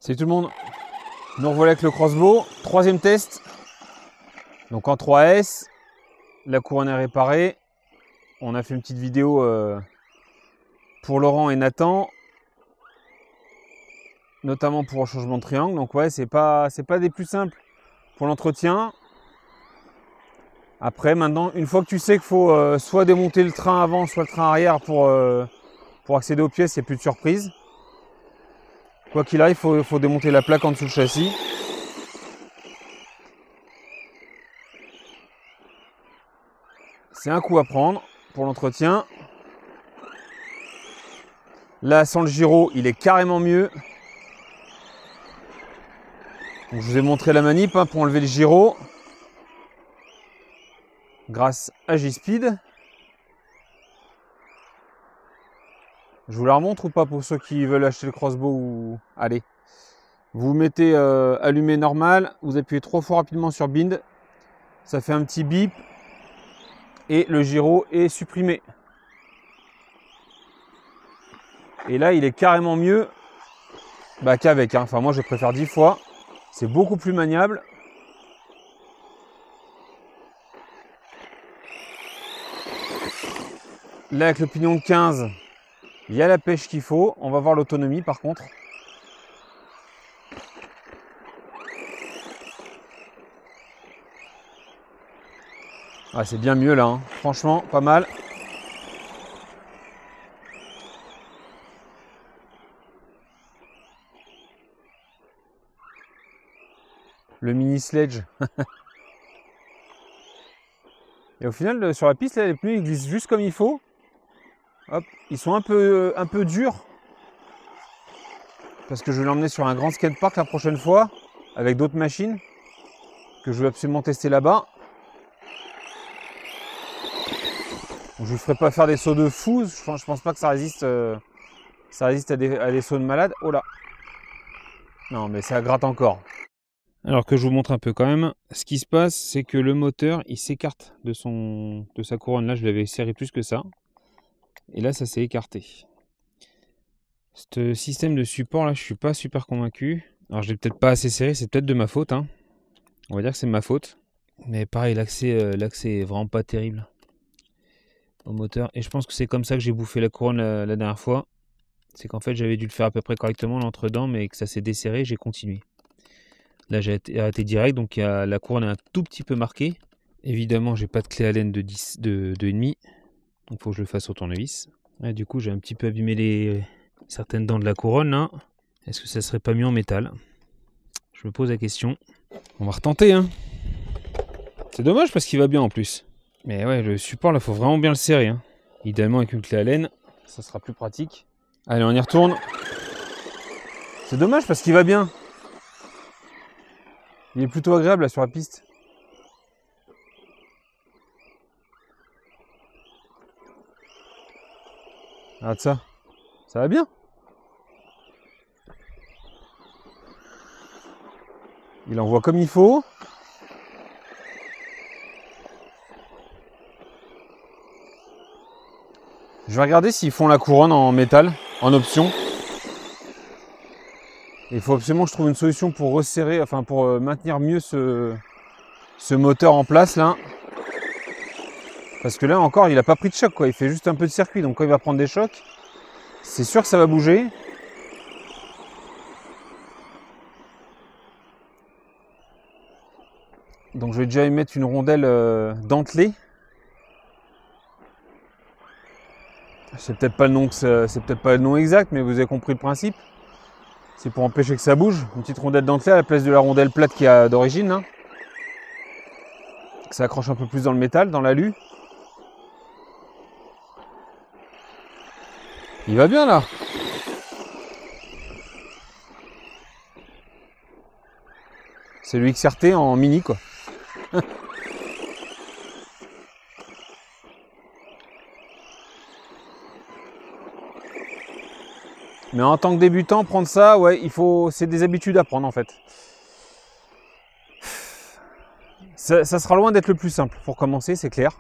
Salut tout le monde, nous revoilà avec le crossbow, troisième test. Donc en 3S, la couronne est réparée. On a fait une petite vidéo pour Laurent et Nathan, notamment pour le changement de triangle. Donc ouais, c'est pas des plus simples pour l'entretien. Après maintenant, une fois que tu sais qu'il faut soit démonter le train avant, soit le train arrière pour accéder aux pièces, il n'y a plus de surprise. Quoi qu'il arrive, il faut démonter la plaque en dessous du châssis. C'est un coup à prendre pour l'entretien. Là, sans le gyro, il est carrément mieux. Donc, je vous ai montré la manip pour enlever le gyro grâce à G-Speed. Je vous la remontre ou pas pour ceux qui veulent acheter le crossbow ou... Allez. Vous mettez allumé normal, vous appuyez 3 fois rapidement sur bind. Ça fait un petit bip et le gyro est supprimé. Et là, il est carrément mieux qu'avec. Enfin, moi, je préfère 10 fois. C'est beaucoup plus maniable. Là, avec le pignon de 15, il y a la pêche qu'il faut. On va voir l'autonomie par contre. Ah, c'est bien mieux là, hein. Franchement, pas mal. Le mini sledge. Et au final, sur la piste, là, les pneus ils glissent juste comme il faut. Hop, ils sont un peu durs. Parce que je vais l'emmener sur un grand skatepark la prochaine fois. Avec d'autres machines. Que je vais absolument tester là-bas. Je ne vous ferai pas faire des sauts de fou. Je pense pas que ça résiste à des sauts de malade. Oh là. Non, mais ça gratte encore. Alors que je vous montre un peu quand même, ce qui se passe, c'est que le moteur, il s'écarte de sa couronne. Là, je l'avais serré plus que ça. Et là, ça s'est écarté. Ce système de support, là, je suis pas super convaincu. Alors, je l'ai peut-être pas assez serré, c'est peut-être de ma faute, hein. On va dire que c'est ma faute. Mais pareil, l'accès est vraiment pas terrible au moteur. Et je pense que c'est comme ça que j'ai bouffé la couronne la dernière fois. C'est qu'en fait, j'avais dû le faire à peu près correctement l'entre-dents, mais que ça s'est desserré, j'ai continué. Là, j'ai arrêté direct, donc la couronne est un tout petit peu marquée. Évidemment, j'ai pas de clé Allen de 2,5. Donc, il faut que je le fasse au tournevis. Là, du coup, j'ai un petit peu abîmé certaines dents de la couronne, là. Est-ce que ça serait pas mieux en métal? Je me pose la question. On va retenter, hein. C'est dommage parce qu'il va bien en plus. Mais ouais, le support, là, faut vraiment bien le serrer, hein. Idéalement, avec une clé Allen, ça sera plus pratique. Allez, on y retourne. C'est dommage parce qu'il va bien. Il est plutôt agréable là sur la piste. Regarde ça. Ça va bien. Il envoie comme il faut. Je vais regarder s'ils font la couronne en métal, en option. Il faut absolument que je trouve une solution pour resserrer, enfin pour maintenir mieux ce moteur en place là. Parce que là encore, il n'a pas pris de choc, quoi. Il fait juste un peu de circuit. Donc quand il va prendre des chocs, c'est sûr que ça va bouger. Donc je vais déjà y mettre une rondelle dentelée. C'est peut-être pas le nom exact, mais vous avez compris le principe. C'est pour empêcher que ça bouge. Une petite rondelle dentelée à la place de la rondelle plate qu'il y a d'origine, hein. Que ça accroche un peu plus dans le métal, dans l'alu. Il va bien là. C'est le XRT en mini quoi. Mais en tant que débutant, prendre ça, ouais, c'est des habitudes à prendre en fait. Ça sera loin d'être le plus simple pour commencer, c'est clair.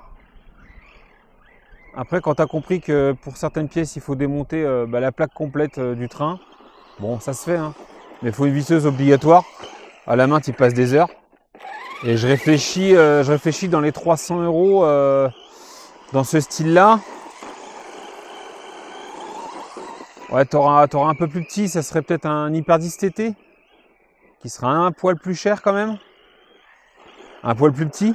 Après, quand tu as compris que pour certaines pièces, il faut démonter la plaque complète du train, bon, ça se fait, hein. Mais il faut une visseuse obligatoire. À la main, tu y passes des heures. Et je réfléchis dans les 300 € dans ce style-là. Ouais, t'auras un peu plus petit, ça serait peut-être un Hyper-10 TT, qui sera un poil plus cher quand même. Un poil plus petit.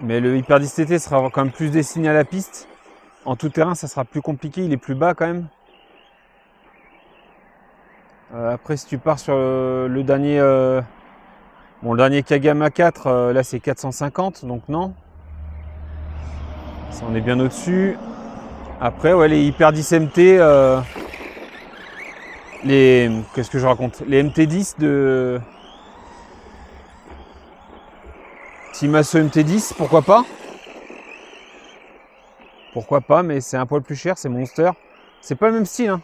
Mais le Hyper-10 TT sera quand même plus destiné à la piste. En tout terrain, ça sera plus compliqué, il est plus bas quand même. Après, si tu pars sur le dernier Kagama 4, là c'est 450, donc non. Ça, on est bien au-dessus. Après, ouais, les Hyper-10 MT, qu'est-ce que je raconte? Les MT10 de Timasso MT10, pourquoi pas? Pourquoi pas, mais c'est un poil plus cher, c'est Monster. C'est pas le même style, hein.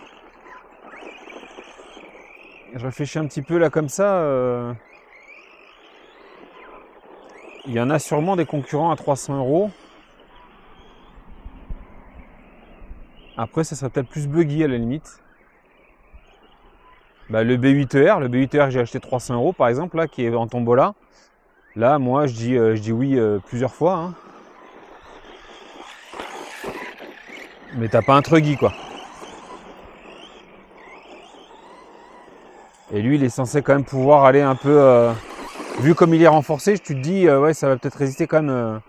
Je réfléchis un petit peu là comme ça. Il y en a sûrement des concurrents à 300 €. Après, ça serait peut-être plus buggy à la limite. Bah, le B8ER, que j'ai acheté 300 € par exemple, là, qui est en tombola. Là, moi, je dis oui plusieurs fois. Hein. Mais t'as pas un truggy, quoi. Et lui, il est censé quand même pouvoir aller un peu... vu comme il est renforcé, tu te dis, ouais, ça va peut-être résister quand même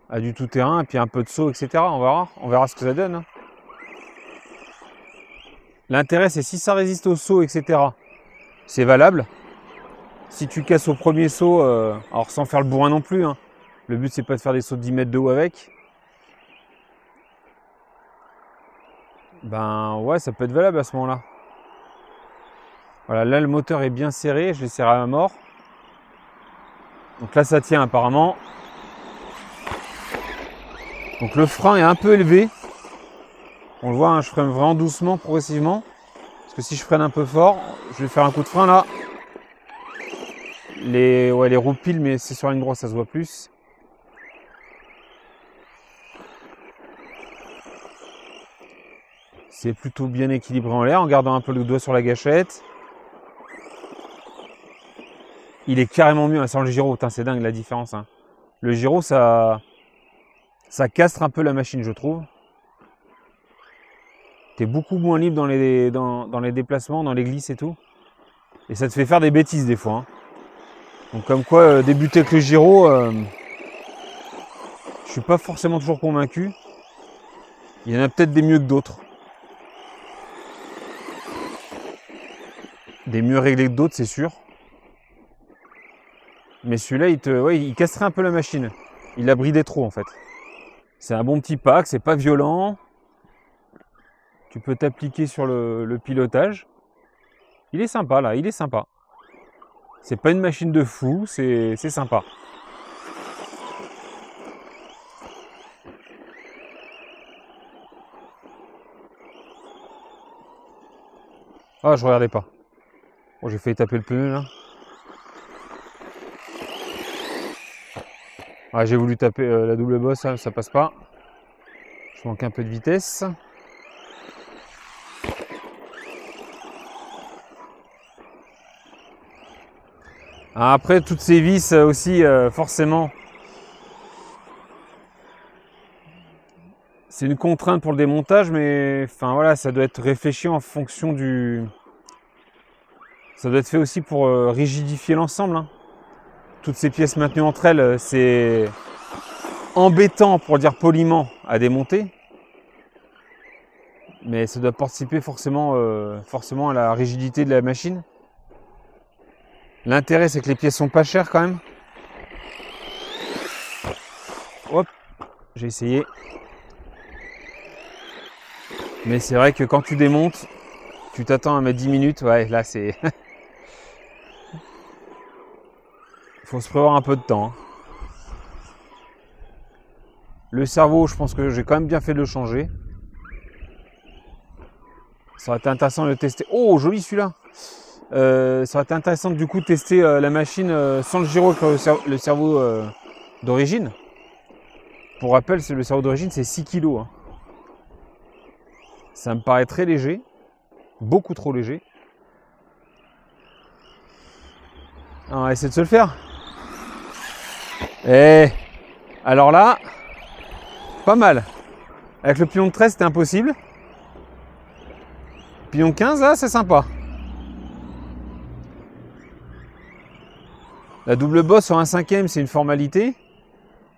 à du tout-terrain, et puis un peu de saut, etc. On verra ce que ça donne. Hein. L'intérêt, c'est si ça résiste au saut, etc. C'est valable. Si tu casses au premier saut, alors sans faire le bourrin non plus, hein. Le but, c'est pas de faire des sauts de 10 mètres de haut avec. Ben ouais, ça peut être valable à ce moment-là. Voilà, là, le moteur est bien serré. Je l'ai serré à mort. Donc là, ça tient apparemment. Donc le frein est un peu élevé. On le voit, hein, je freine vraiment doucement, progressivement. Parce que si je freine un peu fort, je vais faire un coup de frein là. Les roues piles, mais c'est sur une grosse, ça se voit plus. C'est plutôt bien équilibré en l'air, en gardant un peu le doigt sur la gâchette. Il est carrément mieux, hein, sans le gyro. C'est dingue la différence. Hein. Le gyro, ça castre un peu la machine, je trouve. Tu es beaucoup moins libre dans les déplacements, dans les glisses et tout. Et ça te fait faire des bêtises des fois. Hein. Donc comme quoi, débuter avec le gyro, je suis pas forcément toujours convaincu. Il y en a peut-être des mieux que d'autres. Des mieux réglés que d'autres, c'est sûr. Mais celui-là, il casserait un peu la machine. Il la bridait trop en fait. C'est un bon petit pack, c'est pas violent. Tu peux t'appliquer sur le pilotage. Il est sympa là, il est sympa. C'est pas une machine de fou, c'est sympa. Ah, je regardais pas. Bon, j'ai failli taper le pneu là. Ah, j'ai voulu taper la double bosse, ça passe pas. Je manque un peu de vitesse. Après, toutes ces vis aussi, forcément, c'est une contrainte pour le démontage, mais enfin voilà, ça doit être réfléchi en fonction du... Ça doit être fait aussi pour rigidifier l'ensemble. Hein. Toutes ces pièces maintenues entre elles, c'est embêtant, pour dire poliment, à démonter. Mais ça doit participer forcément à la rigidité de la machine. L'intérêt, c'est que les pièces sont pas chères quand même. Hop, j'ai essayé. Mais c'est vrai que quand tu démontes, tu t'attends à mettre 10 minutes. Ouais, là, c'est... Il faut se prévoir un peu de temps. Hein. Le cerveau, je pense que j'ai quand même bien fait de le changer. Ça aurait été intéressant de le tester. Oh, joli celui-là. Ça aurait été intéressant du coup de tester la machine sans le gyro avec le cerveau d'origine. Pour rappel, le cerveau d'origine c'est 6 kg. Hein. Ça me paraît très léger. Beaucoup trop léger. On va essayer de se le faire. Et alors là, pas mal. Avec le pignon de 13, c'était impossible. Pignon 15, là, c'est sympa. La double bosse en 1/5e, c'est une formalité.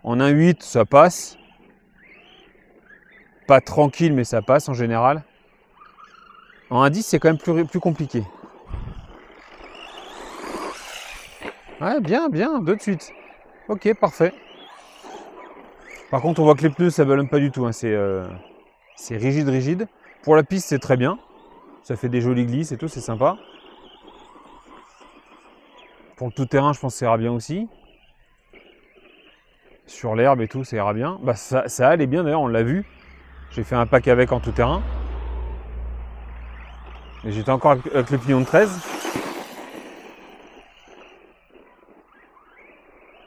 En 1/8, ça passe. Pas tranquille, mais ça passe en général. En 1/10, c'est quand même plus compliqué. Ouais, bien, 2 de suite. Ok, parfait. Par contre, on voit que les pneus, ça ballonne pas du tout. Hein. C'est rigide. Pour la piste, c'est très bien. Ça fait des jolies glisses et tout, c'est sympa. Pour le tout-terrain, je pense que ça ira bien aussi. Sur l'herbe et tout, ça ira bien. Bah, ça allait bien d'ailleurs, on l'a vu. J'ai fait un pack avec en tout-terrain. Et j'étais encore avec le pignon de 13.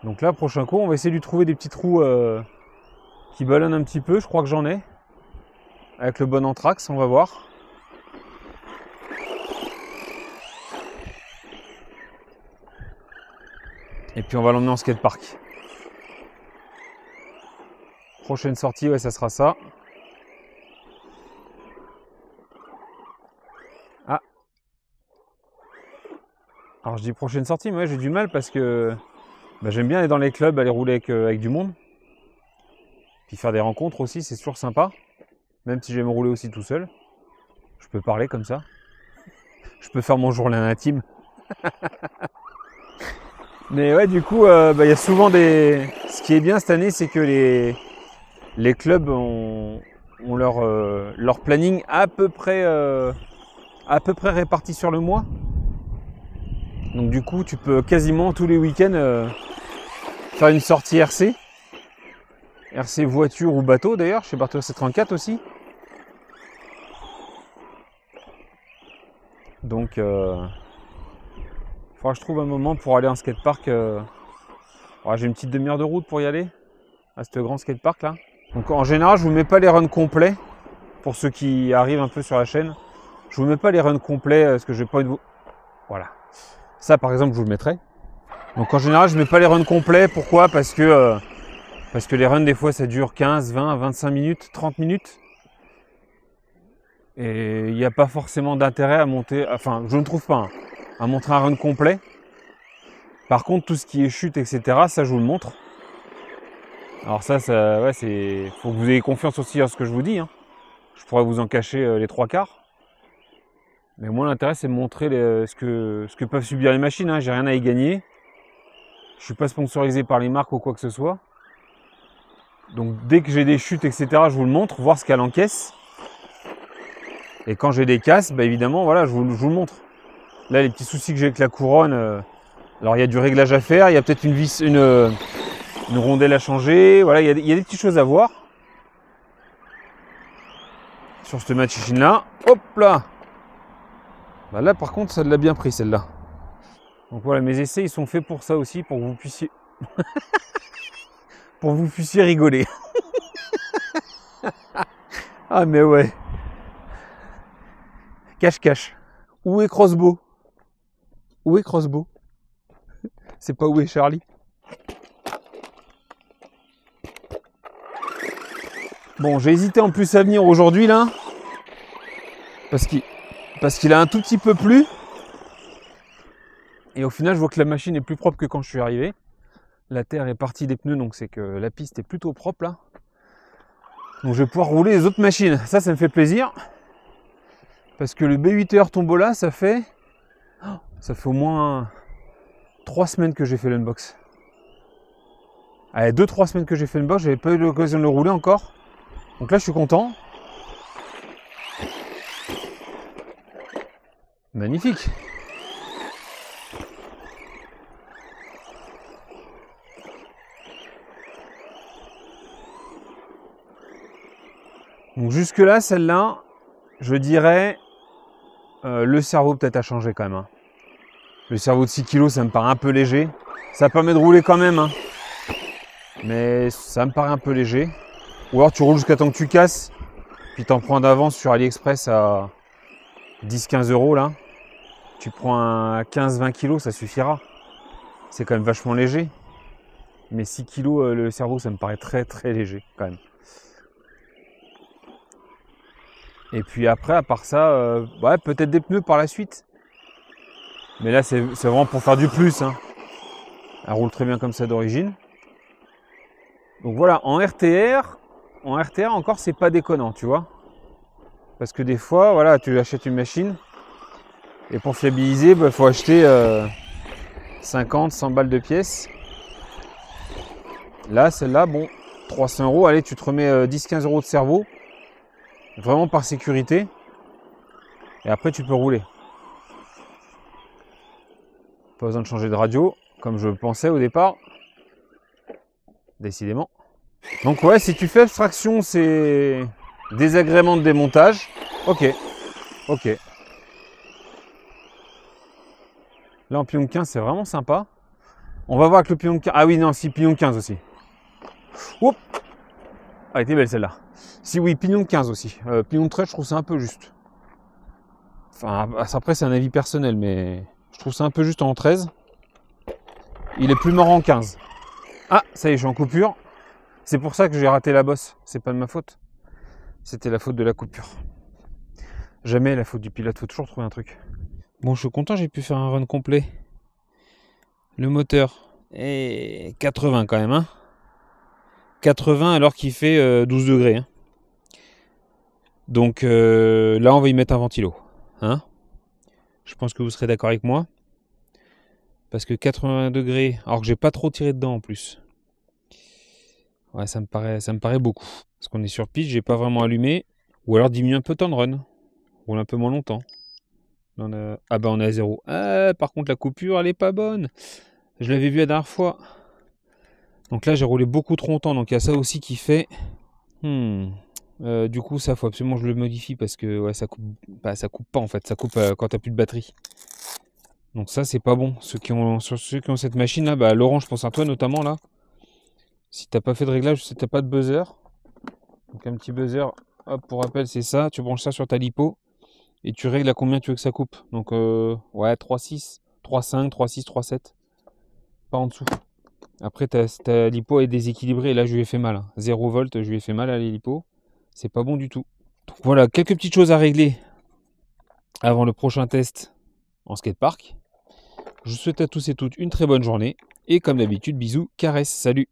Donc là, prochain coup, on va essayer de lui trouver des petits trous qui ballonnent un petit peu. Je crois que j'en ai. Avec le bon anthrax, on va voir. Et puis on va l'emmener en skatepark. Prochaine sortie, ouais, ça sera ça. Ah. Alors je dis prochaine sortie, mais ouais, j'ai du mal parce que j'aime bien aller dans les clubs, aller rouler avec du monde. Puis faire des rencontres aussi, c'est toujours sympa. Même si j'aime rouler aussi tout seul. Je peux parler comme ça. Je peux faire mon journal intime. Mais ouais, du coup, y a souvent des... Ce qui est bien cette année, c'est que les clubs ont leur planning à peu près réparti sur le mois. Donc du coup, tu peux quasiment tous les week-ends faire une sortie RC. RC voiture ou bateau d'ailleurs, chez Barthes RC34 aussi. Donc, il faudra que je trouve un moment pour aller en skatepark. Ouais, j'ai une petite demi-heure de route pour y aller, à ce grand skatepark là. Donc en général, je vous mets pas les runs complets, pour ceux qui arrivent un peu sur la chaîne. Je vous mets pas les runs complets, parce que j'ai pas envie de vous... Voilà. Ça par exemple, je vous le mettrai. Donc en général, je mets pas les runs complets. Pourquoi ? Parce que les runs, des fois, ça dure 15, 20, 25 minutes, 30 minutes. Et il n'y a pas forcément d'intérêt à monter, enfin, je ne trouve pas, hein, à montrer un run complet. Par contre, tout ce qui est chute, etc., ça, je vous le montre. Alors ça ouais, faut que vous ayez confiance aussi en ce que je vous dis. Hein. Je pourrais vous en cacher les 3/4. Mais moi, l'intérêt, c'est de montrer ce que peuvent subir les machines. Hein. J'ai rien à y gagner. Je suis pas sponsorisé par les marques ou quoi que ce soit. Donc dès que j'ai des chutes, etc., je vous le montre, voir ce qu'elle encaisse. Et quand j'ai des casses, évidemment, voilà, je vous le montre. Là, les petits soucis que j'ai avec la couronne, alors il y a du réglage à faire, il y a peut-être une rondelle à changer, voilà, il y a des petites choses à voir. Sur cette machine-là, hop là. Là, par contre, ça l'a bien pris, celle-là. Donc voilà, mes essais, ils sont faits pour ça aussi, pour que vous puissiez... pour que vous puissiez rigoler. Ah, mais ouais. Cache-cache. Où est Crossbow? Où est Crossbow? C'est pas où est Charlie? Bon, j'ai hésité en plus à venir aujourd'hui là. Parce qu'il a un tout petit peu plu. Et au final, je vois que la machine est plus propre que quand je suis arrivé. La terre est partie des pneus, donc c'est que la piste est plutôt propre là. Donc je vais pouvoir rouler les autres machines. Ça me fait plaisir. Parce que le B8R Tombola, ça fait au moins 3 semaines que j'ai fait l'unbox. Allez, 2-3 semaines que j'ai fait l'unbox, j'avais pas eu l'occasion de le rouler encore. Donc là, je suis content. Magnifique. Donc jusque là, celle-là, je dirais, le cerveau peut-être a changé quand même. Hein. Le cerveau de 6 kg, ça me paraît un peu léger. Ça permet de rouler quand même. Hein. Mais ça me paraît un peu léger. Ou alors tu roules jusqu'à temps que tu casses. Puis t'en prends d'avance sur AliExpress à 10-15 euros là. Tu prends un 15-20 kg, ça suffira. C'est quand même vachement léger. Mais 6 kg le cerveau, ça me paraît très très léger quand même. Et puis après, à part ça, ouais, peut-être des pneus par la suite. Mais là, c'est vraiment pour faire du plus. Hein. Elle roule très bien comme ça d'origine. Donc voilà, en RTR encore, c'est pas déconnant, tu vois. Parce que des fois, voilà, tu achètes une machine. Et pour fiabiliser, il faut acheter 50, 100 balles de pièces. Là, celle-là, bon, 300 euros. Allez, tu te remets 10-15 euros de cerveau. Vraiment par sécurité. Et après, tu peux rouler. Pas besoin de changer de radio, comme je le pensais au départ. Décidément. Donc ouais, si tu fais abstraction, c'est désagrément de démontage. Ok. Ok. Là, en pignon 15, c'est vraiment sympa. On va voir avec le pignon 15. Ah oui, non, si, pignon 15 aussi. Oups. Ah, elle était belle celle-là. Si oui, pignon 15 aussi. Pignon 13, je trouve ça un peu juste. Enfin, après, c'est un avis personnel, mais je trouve ça un peu juste en 13. Il est plus marrant en 15. Ah, ça y est, je suis en coupure. C'est pour ça que j'ai raté la bosse. C'est pas de ma faute. C'était la faute de la coupure. Jamais la faute du pilote. Faut toujours trouver un truc. Bon, je suis content, j'ai pu faire un run complet. Le moteur est 80 quand même. Hein, 80 alors qu'il fait 12 degrés. Hein. Donc là, on va y mettre un ventilo. Hein, je pense que vous serez d'accord avec moi. Parce que 80 degrés, alors que j'ai pas trop tiré dedans en plus. Ouais, ça me paraît beaucoup. Parce qu'on est sur piste, j'ai pas vraiment allumé. Ou alors diminuer un peu le temps de run. Roule un peu moins longtemps. Ah bah on est à 0. Ah, par contre la coupure elle est pas bonne. Je l'avais vu la dernière fois. Donc là j'ai roulé beaucoup trop longtemps. Donc il y a ça aussi qui fait. Du coup ça faut absolument que je le modifie parce que ouais, ça coupe. Bah, ça coupe pas en fait. Ça coupe quand t'as plus de batterie. Donc ça c'est pas bon. Ceux qui ont cette machine là, bah Laurent je pense à toi notamment là. Si t'as pas fait de réglage, si t'as pas de buzzer. Donc un petit buzzer. Hop, pour rappel c'est ça. Tu branches ça sur ta lipo. Et tu règles à combien tu veux que ça coupe. Donc, ouais, 3,6, 3,5, 3,6, 3,7. Pas en dessous. Après, ta lipo est déséquilibrée. Et là, je lui ai fait mal. 0 volt, je lui ai fait mal à la lipo. C'est pas bon du tout. Donc, voilà, quelques petites choses à régler avant le prochain test en skatepark. Je vous souhaite à tous et toutes une très bonne journée. Et comme d'habitude, bisous, caresses, salut!